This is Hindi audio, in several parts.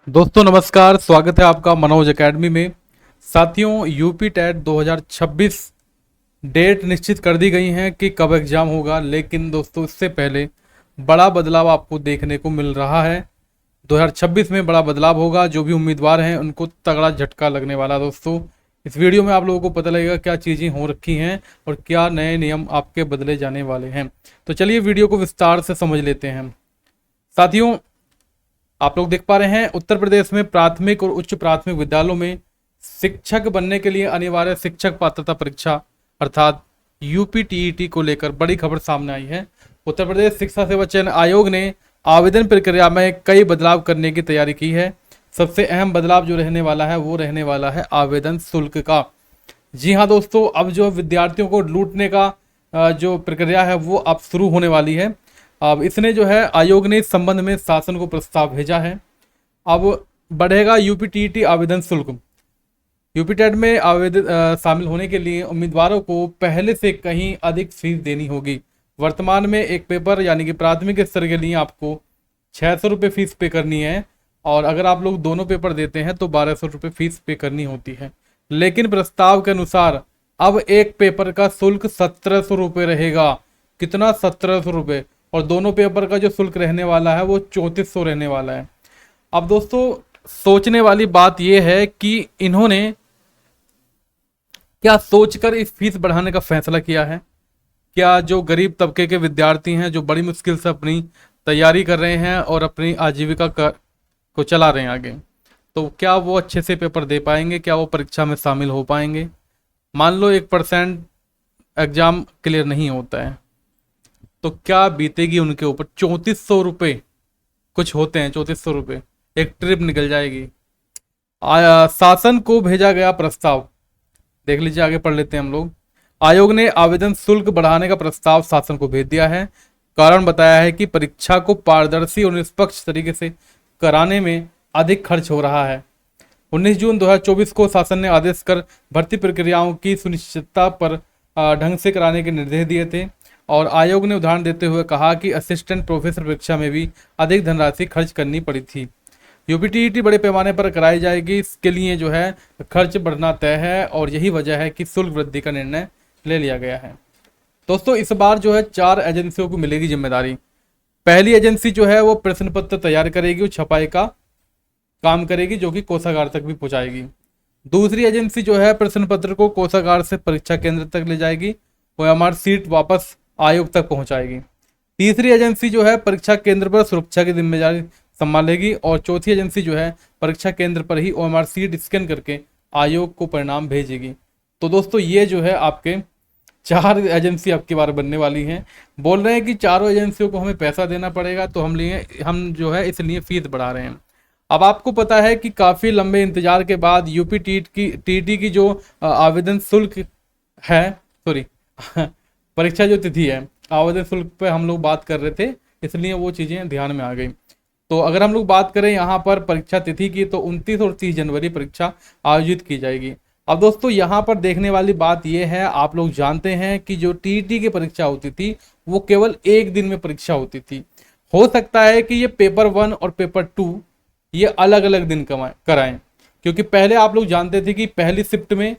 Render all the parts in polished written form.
दोस्तों नमस्कार, स्वागत है आपका मनोज एकेडमी में। साथियों, यूपी टेट 2026 डेट निश्चित कर दी गई है कि कब एग्ज़ाम होगा, लेकिन दोस्तों इससे पहले बड़ा बदलाव आपको देखने को मिल रहा है। 2026 में बड़ा बदलाव होगा। जो भी उम्मीदवार हैं उनको तगड़ा झटका लगने वाला। दोस्तों इस वीडियो में आप लोगों को पता लगेगा क्या चीज़ें हो रखी हैं और क्या नए नियम आपके बदले जाने वाले हैं। तो चलिए वीडियो को विस्तार से समझ लेते हैं। साथियों, आप लोग देख पा रहे हैं उत्तर प्रदेश में प्राथमिक और उच्च प्राथमिक विद्यालयों में शिक्षक बनने के लिए अनिवार्य शिक्षक पात्रता परीक्षा अर्थात यूपीटीईटी को लेकर बड़ी खबर सामने आई है। उत्तर प्रदेश शिक्षा सेवा चयन आयोग ने आवेदन प्रक्रिया में कई बदलाव करने की तैयारी की है। सबसे अहम बदलाव जो रहने वाला है वो रहने वाला है आवेदन शुल्क का। जी हाँ दोस्तों, अब जो विद्यार्थियों को लूटने का जो प्रक्रिया है वो अब शुरू होने वाली है। अब इसने जो है आयोग ने इस संबंध में शासन को प्रस्ताव भेजा है। अब बढ़ेगा यूपीटीईटी आवेदन शुल्क। यूपी टेट में आवेदन शामिल होने के लिए उम्मीदवारों को पहले से कहीं अधिक फीस देनी होगी। वर्तमान में एक पेपर यानी कि प्राथमिक स्तर के लिए आपको 600 रुपये फीस पे करनी है, और अगर आप लोग दोनों पेपर देते हैं तो 1200 रुपये फीस पे करनी होती है। लेकिन प्रस्ताव के अनुसार अब एक पेपर का शुल्क 1700 रुपये रहेगा। कितना? 1700 रुपये। और दोनों पेपर का जो शुल्क रहने वाला है वो 3400 रहने वाला है। अब दोस्तों सोचने वाली बात यह है कि इन्होंने क्या सोचकर इस फीस बढ़ाने का फैसला किया है। क्या जो गरीब तबके के विद्यार्थी हैं जो बड़ी मुश्किल से अपनी तैयारी कर रहे हैं और अपनी आजीविका को चला रहे हैं आगे, तो क्या वो अच्छे से पेपर दे पाएंगे? क्या वो परीक्षा में शामिल हो पाएंगे? मान लो 1% एग्जाम क्लियर नहीं होता है तो क्या बीतेगी उनके ऊपर? 3400 रुपये कुछ होते हैं, 3400 रुपये एक ट्रिप निकल जाएगी। शासन को भेजा गया प्रस्ताव, देख लीजिए, आगे पढ़ लेते हैं हम लोग। आयोग ने आवेदन शुल्क बढ़ाने का प्रस्ताव शासन को भेज दिया है। कारण बताया है कि परीक्षा को पारदर्शी और निष्पक्ष तरीके से कराने में अधिक खर्च हो रहा है। 19 जून 2024 को शासन ने आदेश कर भर्ती प्रक्रियाओं की सुनिश्चितता पर ढंग से कराने के निर्देश दिए थे। और आयोग ने उदाहरण देते हुए कहा कि असिस्टेंट प्रोफेसर परीक्षा में भी अधिक धनराशि खर्च करनी पड़ी थी। यूपीटीईटी बड़े पैमाने पर कराई जाएगी, इसके लिए जो है खर्च बढ़ना तय है, और यही वजह है कि शुल्क वृद्धि का निर्णय ले लिया गया है। दोस्तों इस बार जो है 4 एजेंसियों को मिलेगी जिम्मेदारी। पहली एजेंसी जो है वो प्रश्न पत्र तैयार करेगी और छपाई का काम करेगी, जो कि कोषागार तक भी पहुंचाएगी। दूसरी एजेंसी जो है प्रश्न पत्र को कोषागार से परीक्षा केंद्र तक ले जाएगी और हमारी सीट वापस आयोग तक पहुंचाएगी। तीसरी एजेंसी जो है परीक्षा केंद्र पर सुरक्षा की जिम्मेदारी संभालेगी, और चौथी एजेंसी जो है परीक्षा केंद्र पर ही ओएमआर सीट स्कैन करके आयोग को परिणाम भेजेगी। तो दोस्तों ये जो है आपके 4 एजेंसी आपकी बार बनने वाली हैं। बोल रहे हैं कि चारों एजेंसियों को हमें पैसा देना पड़ेगा, तो हम जो है इसलिए फीस बढ़ा रहे हैं। अब आपको पता है कि काफ़ी लंबे इंतजार के बाद यूपी टीटी की जो आवेदन शुल्क है, सॉरी परीक्षा जो तिथि है, आवेदन शुल्क पे हम लोग बात कर रहे थे, इसलिए वो चीज़ें ध्यान में आ गई। तो अगर हम लोग बात करें यहाँ पर परीक्षा तिथि की, तो 29 और 30 जनवरी परीक्षा आयोजित की जाएगी। अब दोस्तों यहाँ पर देखने वाली बात यह है, आप लोग जानते हैं कि जो टीटी की परीक्षा होती थी वो केवल एक दिन में परीक्षा होती थी। हो सकता है कि ये पेपर 1 और पेपर 2 ये अलग अलग दिन कराएं, क्योंकि पहले आप लोग जानते थे कि पहली शिफ्ट में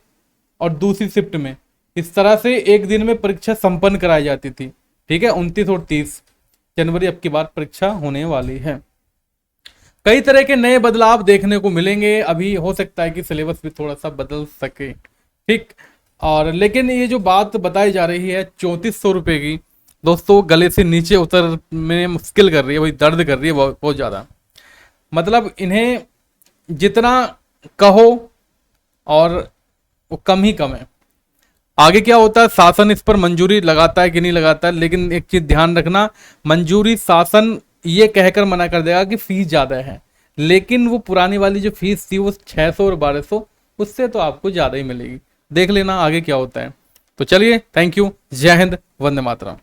और दूसरी शिफ्ट में इस तरह से एक दिन में परीक्षा संपन्न कराई जाती थी। ठीक है, 29 और 30 जनवरी अब की बार परीक्षा होने वाली है। कई तरह के नए बदलाव देखने को मिलेंगे। अभी हो सकता है कि सिलेबस भी थोड़ा सा बदल सके, ठीक। और लेकिन ये जो बात बताई जा रही है 3400 रुपये की, दोस्तों गले से नीचे उतर में मुश्किल कर रही है, वही दर्द कर रही है बहुत ज़्यादा। मतलब इन्हें जितना कहो और वो कम ही कम है। आगे क्या होता है, शासन इस पर मंजूरी लगाता है कि नहीं लगाता है, लेकिन एक चीज ध्यान रखना, मंजूरी शासन ये कहकर मना कर देगा कि फीस ज़्यादा है, लेकिन वो पुरानी वाली जो फीस थी वो 600 और 1200, उससे तो आपको ज़्यादा ही मिलेगी। देख लेना आगे क्या होता है। तो चलिए, थैंक यू, जय हिंद, वंदे मातरम।